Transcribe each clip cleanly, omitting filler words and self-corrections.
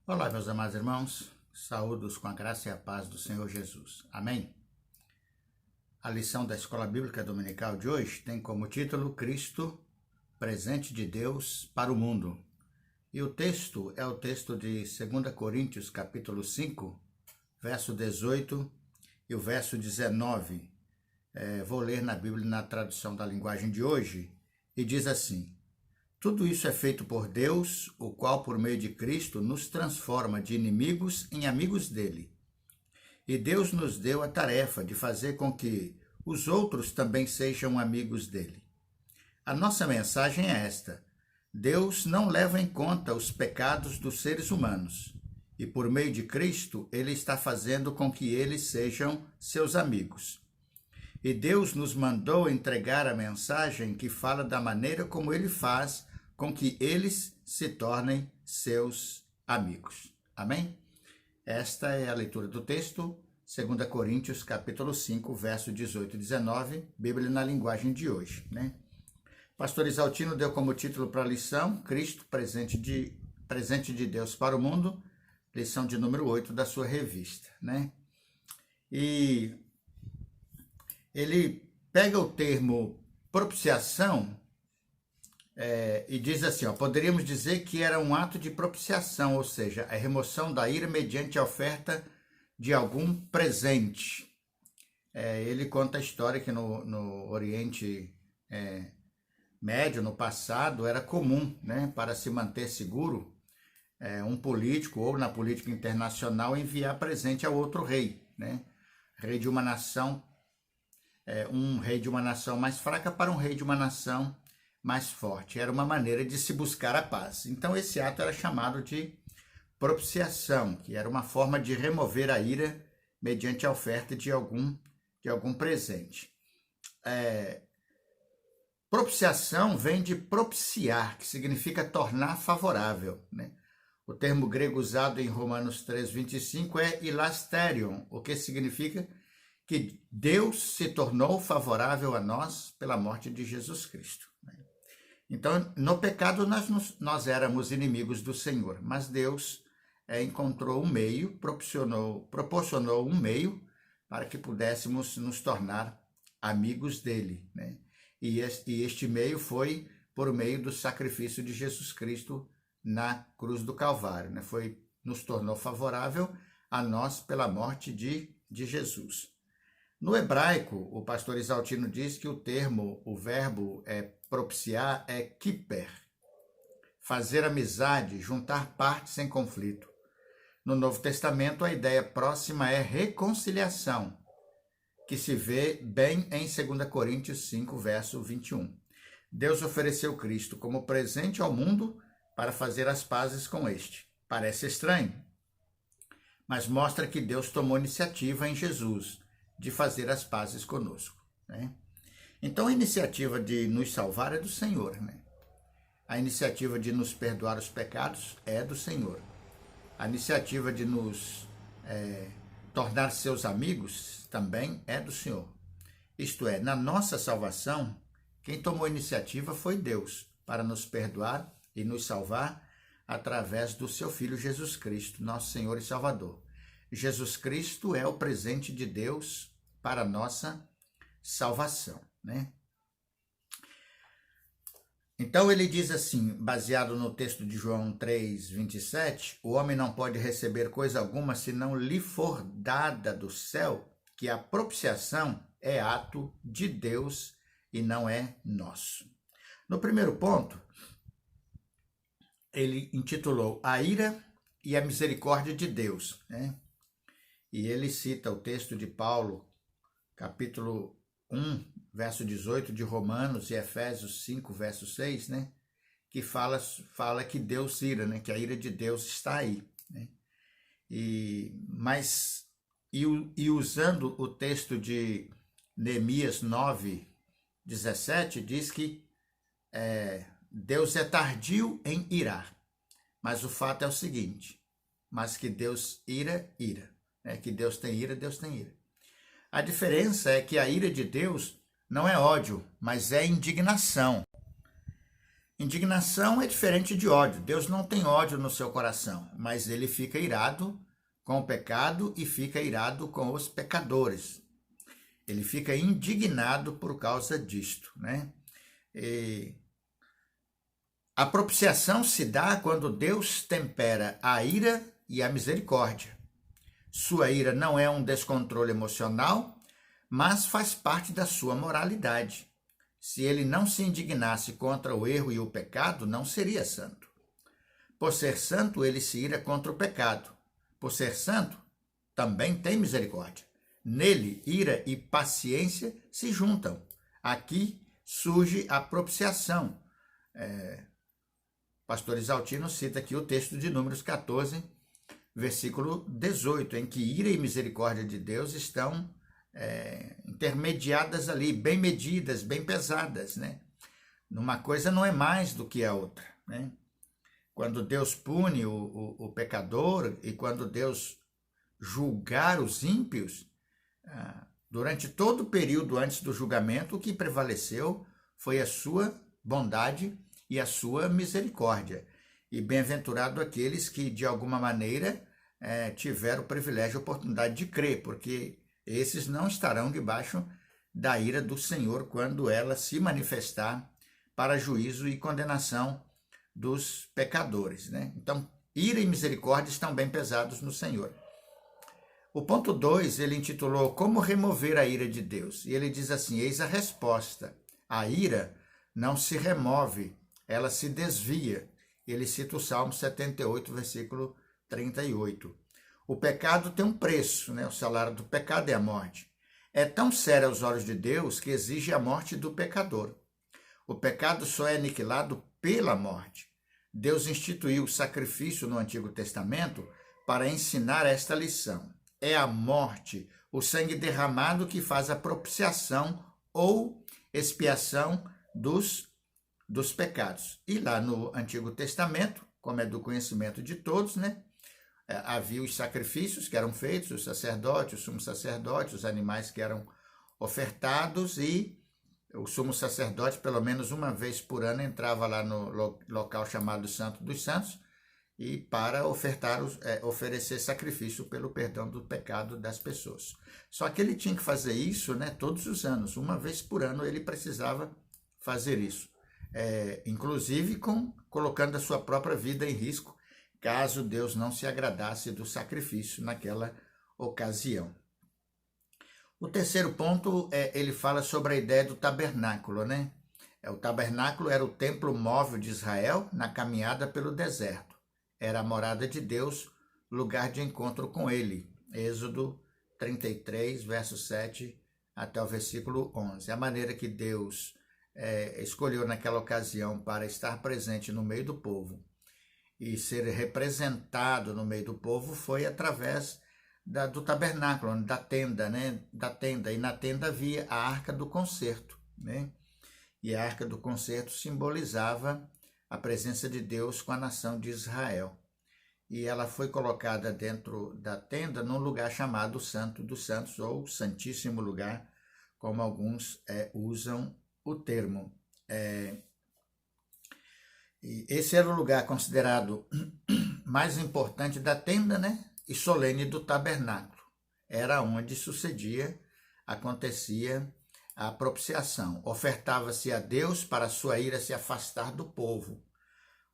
Olá, meus amados irmãos, saúdos com a graça e a paz do Senhor Jesus. Amém? A lição da Escola Bíblica Dominical de hoje tem como título Cristo, presente de Deus para o mundo. E o texto é o texto de 2 Coríntios, capítulo 5, verso 18 e o verso 19. Vou ler na Bíblia na tradução da linguagem de hoje, e diz assim: Tudo isso é feito por Deus, o qual, por meio de Cristo, nos transforma de inimigos em amigos dele. E Deus nos deu a tarefa de fazer com que os outros também sejam amigos dele. A nossa mensagem é esta: Deus não leva em conta os pecados dos seres humanos, e por meio de Cristo, ele está fazendo com que eles sejam seus amigos. E Deus nos mandou entregar a mensagem que fala da maneira como ele faz com que eles se tornem seus amigos. Amém? Esta é a leitura do texto, 2 Coríntios, capítulo 5, verso 18 e 19, Bíblia na linguagem de hoje, né? Pastor Isaltino deu como título para a lição, Cristo, presente de Deus para o mundo, lição de número 8 da sua revista, né? E ele pega o termo propiciação e diz assim, poderíamos dizer que era um ato de propiciação, ou seja, a remoção da ira mediante a oferta de algum presente. Ele conta a história que no Oriente Médio, no passado, era comum, né, para se manter seguro, um político ou na política internacional enviar presente a outro rei, né, rei de uma nação, um rei de uma nação mais fraca para um rei de uma nação mais forte. Era uma maneira de se buscar a paz. Então esse ato era chamado de propiciação, que era uma forma de remover a ira mediante a oferta de algum presente. Propiciação vem de propiciar, que significa tornar favorável, né? O termo grego usado em Romanos 3:25 é hilasterion, o que significa que Deus se tornou favorável a nós pela morte de Jesus Cristo. Então, no pecado, nós éramos inimigos do Senhor, mas Deus encontrou um meio, proporcionou um meio para que pudéssemos nos tornar amigos dele, né? E este meio foi por meio do sacrifício de Jesus Cristo na cruz do Calvário, né? Nos tornou favorável a nós pela morte de Jesus. No hebraico, o pastor Isaltino diz que o verbo propiciar é kiper, fazer amizade, juntar partes em conflito. No Novo Testamento, a ideia próxima é reconciliação, que se vê bem em 2 Coríntios 5, verso 21. Deus ofereceu Cristo como presente ao mundo para fazer as pazes com este. Parece estranho, mas mostra que Deus tomou iniciativa em Jesus de fazer as pazes conosco, né? Então a iniciativa de nos salvar é do Senhor, né? A iniciativa de nos perdoar os pecados é do Senhor. A iniciativa de nos tornar seus amigos também é do Senhor. Isto é, na nossa salvação, quem tomou a iniciativa foi Deus, para nos perdoar e nos salvar através do seu Filho Jesus Cristo, nosso Senhor e Salvador. Jesus Cristo é o presente de Deus para a nossa salvação, né? Então ele diz assim, baseado no texto de João 3:27, o homem não pode receber coisa alguma se não lhe for dada do céu, que a propiciação é ato de Deus e não é nosso. No primeiro ponto, ele intitulou A Ira e a Misericórdia de Deus, né? E ele cita o texto de Paulo, capítulo 1, verso 18 de Romanos e Efésios 5, verso 6, né? Que fala que Deus ira, né? Que a ira de Deus está aí, né? E usando o texto de Neemias 9, 17, diz que Deus é tardio em irar. Mas o fato é o seguinte, mas que Deus ira. Que Deus tem ira, Deus tem ira. A diferença é que a ira de Deus não é ódio, mas é indignação. Indignação é diferente de ódio. Deus não tem ódio no seu coração, mas ele fica irado com o pecado e fica irado com os pecadores. Ele fica indignado por causa disto, né? A propiciação se dá quando Deus tempera a ira e a misericórdia. Sua ira não é um descontrole emocional, mas faz parte da sua moralidade. Se ele não se indignasse contra o erro e o pecado, não seria santo. Por ser santo, ele se ira contra o pecado. Por ser santo, também tem misericórdia. Nele, ira e paciência se juntam. Aqui surge a propiciação. Pastor Isaltino cita aqui o texto de Números 14, versículo 18, em que ira e misericórdia de Deus estão intermediadas ali, bem medidas, bem pesadas, né? Uma coisa não é mais do que a outra, né? Quando Deus pune o pecador e quando Deus julgar os ímpios, durante todo o período antes do julgamento, o que prevaleceu foi a sua bondade e a sua misericórdia. E bem-aventurado aqueles que, de alguma maneira, tiveram o privilégio e a oportunidade de crer, porque esses não estarão debaixo da ira do Senhor quando ela se manifestar para juízo e condenação dos pecadores, né? Então, ira e misericórdia estão bem pesados no Senhor. O ponto 2, ele intitulou Como remover a ira de Deus. E ele diz assim, eis a resposta. A ira não se remove, ela se desvia. Ele cita o Salmo 78, versículo 38. O pecado tem um preço, né? O salário do pecado é a morte. É tão sério aos olhos de Deus que exige a morte do pecador. O pecado só é aniquilado pela morte. Deus instituiu o sacrifício no Antigo Testamento para ensinar esta lição. É a morte, o sangue derramado que faz a propiciação ou expiação dos pecados. E lá no Antigo Testamento, como é do conhecimento de todos, né? Havia os sacrifícios que eram feitos, os sacerdotes, o sumo sacerdote, os animais que eram ofertados e o sumo sacerdote, pelo menos uma vez por ano, entrava lá no local chamado Santo dos Santos e para oferecer sacrifício pelo perdão do pecado das pessoas. Só que ele tinha que fazer isso, né, todos os anos, uma vez por ano ele precisava fazer isso, inclusive colocando a sua própria vida em risco, caso Deus não se agradasse do sacrifício naquela ocasião. O terceiro ponto, ele fala sobre a ideia do tabernáculo, né? O tabernáculo era o templo móvel de Israel na caminhada pelo deserto. Era a morada de Deus, lugar de encontro com ele. Êxodo 33, verso 7 até o versículo 11. A maneira que Deus escolheu naquela ocasião para estar presente no meio do povo e ser representado no meio do povo foi através do tabernáculo, da tenda, né? Da tenda. E na tenda havia a arca do concerto, né? E a arca do concerto simbolizava a presença de Deus com a nação de Israel. E ela foi colocada dentro da tenda num lugar chamado Santo dos Santos, ou Santíssimo Lugar, como alguns usam o termo. E esse era o lugar considerado mais importante da tenda, né? E solene do tabernáculo. Era onde acontecia a propiciação. Ofertava-se a Deus para a sua ira se afastar do povo.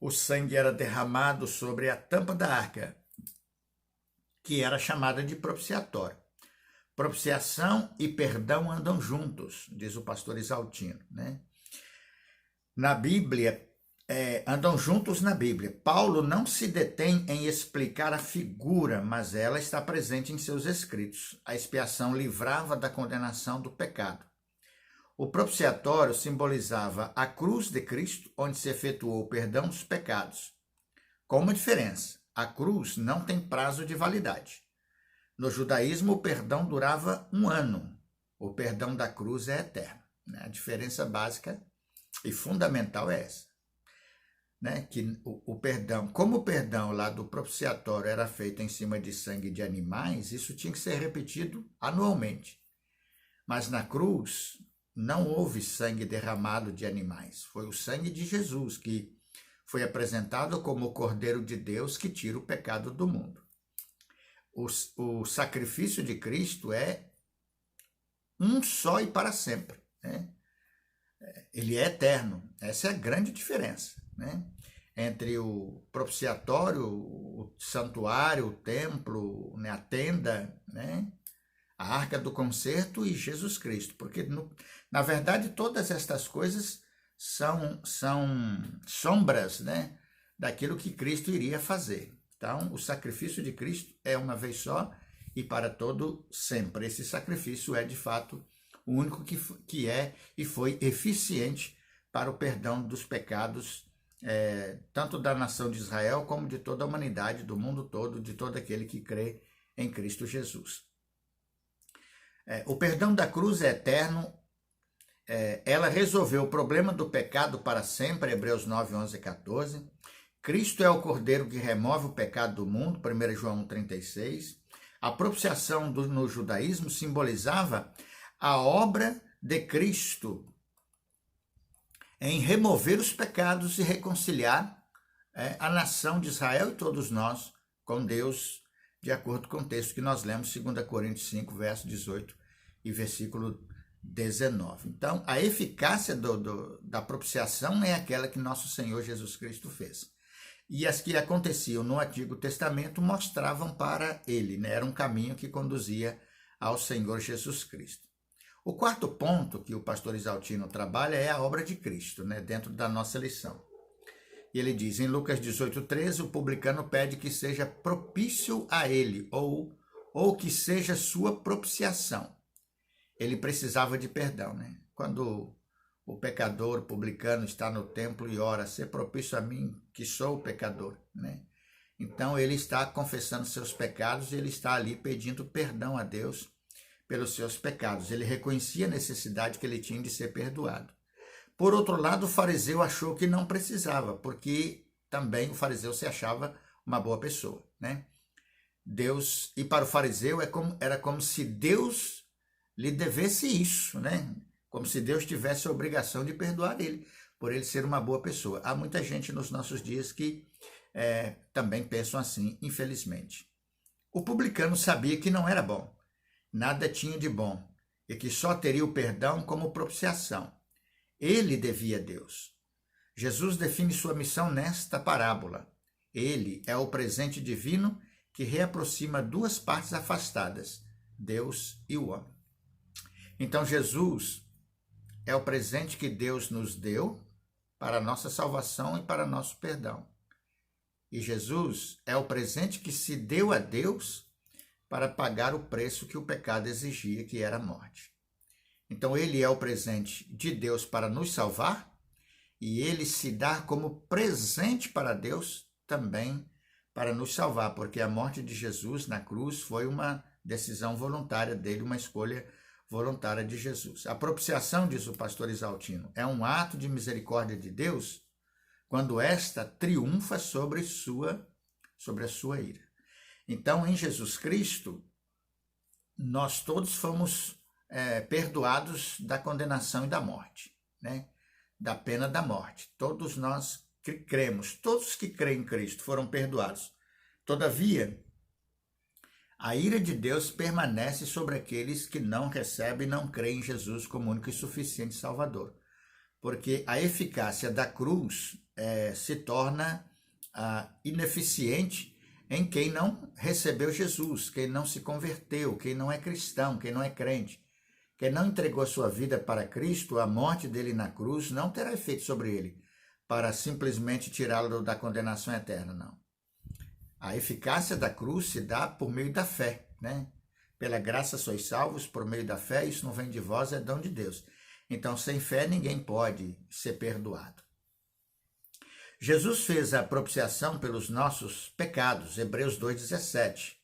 O sangue era derramado sobre a tampa da arca, que era chamada de propiciatório. Propiciação e perdão andam juntos, diz o pastor Isaltino, né? Na Bíblia, andam juntos na Bíblia. Paulo não se detém em explicar a figura, mas ela está presente em seus escritos. A expiação livrava da condenação do pecado. O propiciatório simbolizava a cruz de Cristo, onde se efetuou o perdão dos pecados. Com uma diferença, a cruz não tem prazo de validade. No judaísmo, o perdão durava 1 ano. O perdão da cruz é eterno. A diferença básica e fundamental é essa. Que o perdão, como o perdão lá do propiciatório era feito em cima de sangue de animais, isso tinha que ser repetido anualmente. Mas na cruz, não houve sangue derramado de animais, foi o sangue de Jesus que foi apresentado como o Cordeiro de Deus que tira o pecado do mundo. O sacrifício de Cristo é um só e para sempre, né? Ele é eterno. Essa é a grande diferença, né? Entre o propiciatório, o santuário, o templo, né? A tenda, né? A arca do concerto e Jesus Cristo, porque na verdade todas estas coisas são sombras, né? Daquilo que Cristo iria fazer. Então, o sacrifício de Cristo é uma vez só e para todo sempre. Esse sacrifício é, de fato, o único que é e foi eficiente para o perdão dos pecados, tanto da nação de Israel, como de toda a humanidade, do mundo todo, de todo aquele que crê em Cristo Jesus. O perdão da cruz é eterno, ela resolveu o problema do pecado para sempre, Hebreus 9, 11 e 14. Cristo é o Cordeiro que remove o pecado do mundo, 1 João 1,36. A propiciação no judaísmo simbolizava a obra de Cristo em remover os pecados e reconciliar a nação de Israel e todos nós com Deus, de acordo com o texto que nós lemos, 2 Coríntios 5, verso 18 e versículo 19. Então, a eficácia da propiciação é aquela que nosso Senhor Jesus Cristo fez. E as que aconteciam no Antigo Testamento mostravam para ele, né? Era um caminho que conduzia ao Senhor Jesus Cristo. O quarto ponto que o pastor Isaltino trabalha é a obra de Cristo, né? Dentro da nossa lição. E ele diz, em Lucas 18:13, o publicano pede que seja propício a ele, ou que seja sua propiciação. Ele precisava de perdão, né? Quando o pecador, o publicano, está no templo e ora, ser propício a mim, que sou o pecador, né? Então, ele está confessando seus pecados e ele está ali pedindo perdão a Deus pelos seus pecados. Ele reconhecia a necessidade que ele tinha de ser perdoado. Por outro lado, o fariseu achou que não precisava, porque também o fariseu se achava uma boa pessoa, né? Deus, e para o fariseu era como se Deus lhe devesse isso, né? Como se Deus tivesse a obrigação de perdoar ele, por ele ser uma boa pessoa. Há muita gente nos nossos dias que também pensam assim, infelizmente. O publicano sabia que não era bom, nada tinha de bom, e que só teria o perdão como propiciação. Ele devia a Deus. Jesus define sua missão nesta parábola. Ele é o presente divino que reaproxima duas partes afastadas, Deus e o homem. Então, Jesus é o presente que Deus nos deu para a nossa salvação e para nosso perdão. E Jesus é o presente que se deu a Deus para pagar o preço que o pecado exigia, que era a morte. Então, ele é o presente de Deus para nos salvar e ele se dá como presente para Deus também para nos salvar, porque a morte de Jesus na cruz foi uma decisão voluntária dele, uma escolha voluntária de Jesus. A propiciação, diz o pastor Isaltino, é um ato de misericórdia de Deus quando esta triunfa sobre a sua ira. Então, em Jesus Cristo, nós todos fomos perdoados da condenação e da morte, né? Da pena da morte. Todos nós que cremos, todos que creem em Cristo foram perdoados. Todavia, a ira de Deus permanece sobre aqueles que não recebem e não creem em Jesus como único e suficiente Salvador. Porque a eficácia da cruz se torna ineficiente em quem não recebeu Jesus, quem não se converteu, quem não é cristão, quem não é crente. Quem não entregou a sua vida para Cristo, a morte dele na cruz não terá efeito sobre ele, para simplesmente tirá-lo da condenação eterna, não. A eficácia da cruz se dá por meio da fé, né? Pela graça sois salvos por meio da fé, isso não vem de vós, é dom de Deus. Então, sem fé, ninguém pode ser perdoado. Jesus fez a propiciação pelos nossos pecados, Hebreus 2,17.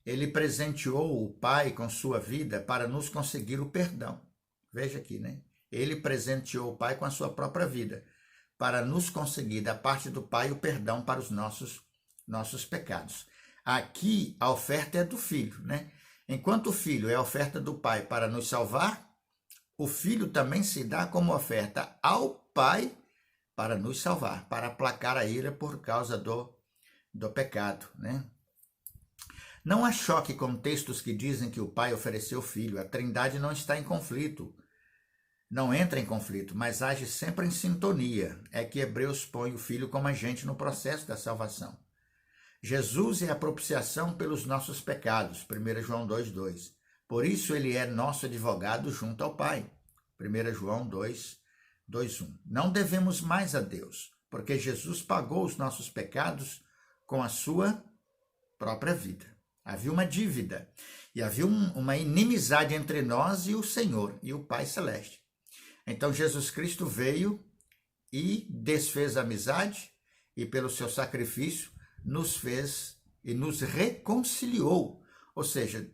Ele presenteou o Pai com sua vida para nos conseguir o perdão. Veja aqui, né? Ele presenteou o Pai com a sua própria vida para nos conseguir da parte do Pai o perdão para os nossos pecados. Aqui a oferta é do Filho, né? Enquanto o Filho é a oferta do Pai para nos salvar, o Filho também se dá como oferta ao Pai para nos salvar, para aplacar a ira por causa do pecado, né? Não há choque com textos que dizem que o Pai ofereceu o Filho. A Trindade não está em conflito, não entra em conflito, mas age sempre em sintonia. É que Hebreus põe o Filho como agente no processo da salvação. Jesus é a propiciação pelos nossos pecados, 1 João 2,2. Por isso ele é nosso advogado junto ao Pai, 1 João 2,1. Não devemos mais a Deus, porque Jesus pagou os nossos pecados com a sua própria vida. Havia uma dívida e havia uma inimizade entre nós e o Senhor e o Pai Celeste. Então Jesus Cristo veio e desfez a amizade e pelo seu sacrifício nos fez e nos reconciliou. Ou seja,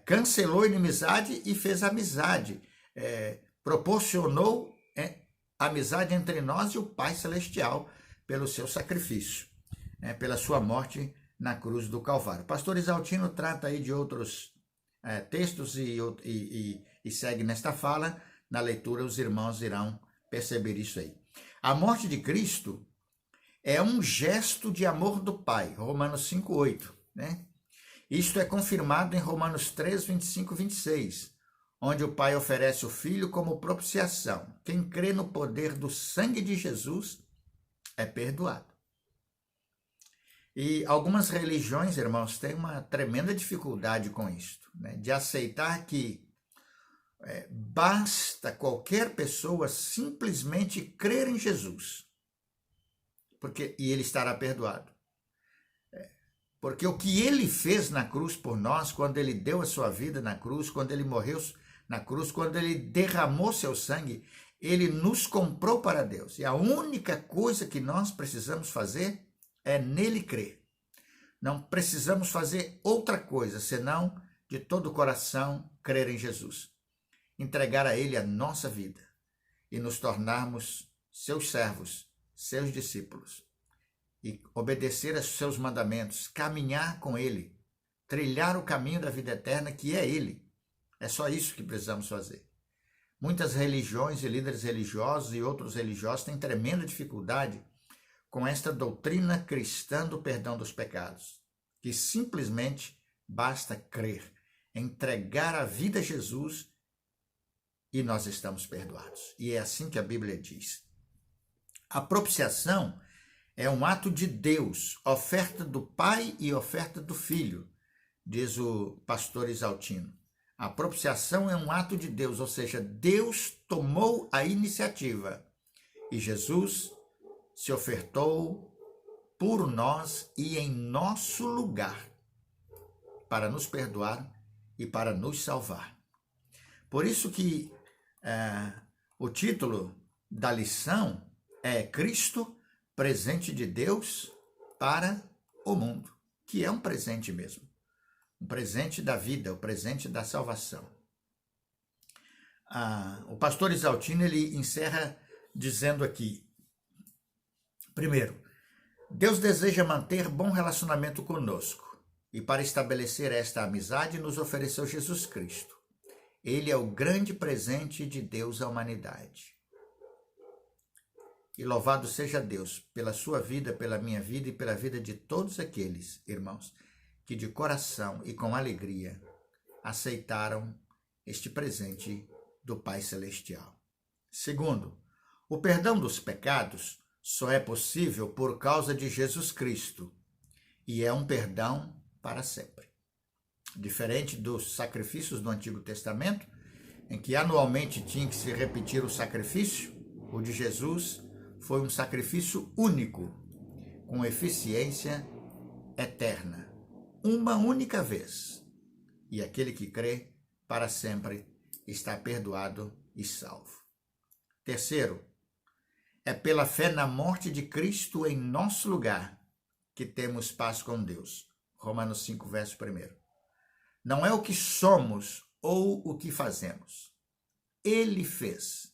cancelou a inimizade e fez amizade. Proporcionou amizade entre nós e o Pai Celestial pelo seu sacrifício, pela sua morte na cruz do Calvário. Pastor Isaltino trata aí de outros textos e segue nesta fala. Na leitura, os irmãos irão perceber isso aí. A morte de Cristo é um gesto de amor do Pai, Romanos 5,8, né? Isto é confirmado em Romanos 3, 25 e 26, onde o Pai oferece o Filho como propiciação. Quem crê no poder do sangue de Jesus é perdoado. E algumas religiões, irmãos, têm uma tremenda dificuldade com isto, né? De aceitar que basta qualquer pessoa simplesmente crer em Jesus, e ele estará perdoado. Porque o que ele fez na cruz por nós, quando ele deu a sua vida na cruz, quando ele morreu na cruz, quando ele derramou seu sangue, ele nos comprou para Deus. E a única coisa que nós precisamos fazer é nele crer. Não precisamos fazer outra coisa, senão de todo o coração crer em Jesus. Entregar a ele a nossa vida e nos tornarmos seus servos, seus discípulos. E obedecer aos seus mandamentos, caminhar com ele, trilhar o caminho da vida eterna, que é ele. É só isso que precisamos fazer. Muitas religiões e líderes religiosos e outros religiosos têm tremenda dificuldade com esta doutrina cristã do perdão dos pecados, que simplesmente basta crer, entregar a vida a Jesus e nós estamos perdoados. E é assim que a Bíblia diz. A propiciação é um ato de Deus, oferta do Pai e oferta do Filho, diz o pastor Isaltino. A propiciação é um ato de Deus, ou seja, Deus tomou a iniciativa e Jesus se ofertou por nós e em nosso lugar para nos perdoar e para nos salvar. Por isso que o título da lição é Cristo, presente de Deus para o mundo, que é um presente mesmo, um presente da vida, o presente da salvação. O pastor Isaltino, ele encerra dizendo aqui, primeiro, Deus deseja manter bom relacionamento conosco e para estabelecer esta amizade nos ofereceu Jesus Cristo. Ele é o grande presente de Deus à humanidade. E louvado seja Deus pela sua vida, pela minha vida e pela vida de todos aqueles, irmãos, que de coração e com alegria aceitaram este presente do Pai Celestial. Segundo, o perdão dos pecados só é possível por causa de Jesus Cristo e é um perdão para sempre. Diferente dos sacrifícios do Antigo Testamento, em que anualmente tinha que se repetir o sacrifício, o de Jesus foi um sacrifício único, com eficiência eterna, uma única vez. E aquele que crê para sempre está perdoado e salvo. Terceiro, é pela fé na morte de Cristo em nosso lugar que temos paz com Deus. Romanos 5, verso 1. Não é o que somos ou o que fazemos. Ele fez.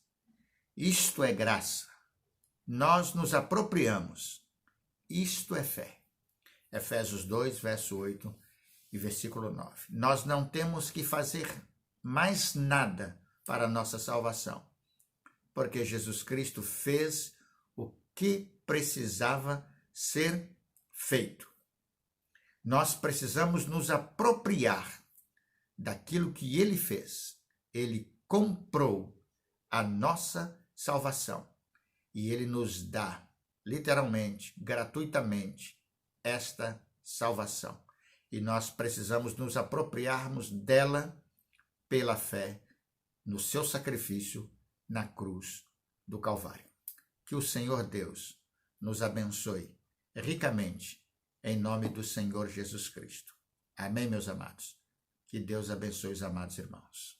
Isto é graça. Nós nos apropriamos. Isto é fé. Efésios 2, verso 8 e versículo 9. Nós não temos que fazer mais nada para a nossa salvação, porque Jesus Cristo fez o que precisava ser feito. Nós precisamos nos apropriar daquilo que ele fez. Ele comprou a nossa salvação e ele nos dá, literalmente, gratuitamente, esta salvação. E nós precisamos nos apropriarmos dela pela fé no seu sacrifício na cruz do Calvário. Que o Senhor Deus nos abençoe ricamente, em nome do Senhor Jesus Cristo. Amém, meus amados? Que Deus abençoe os amados irmãos.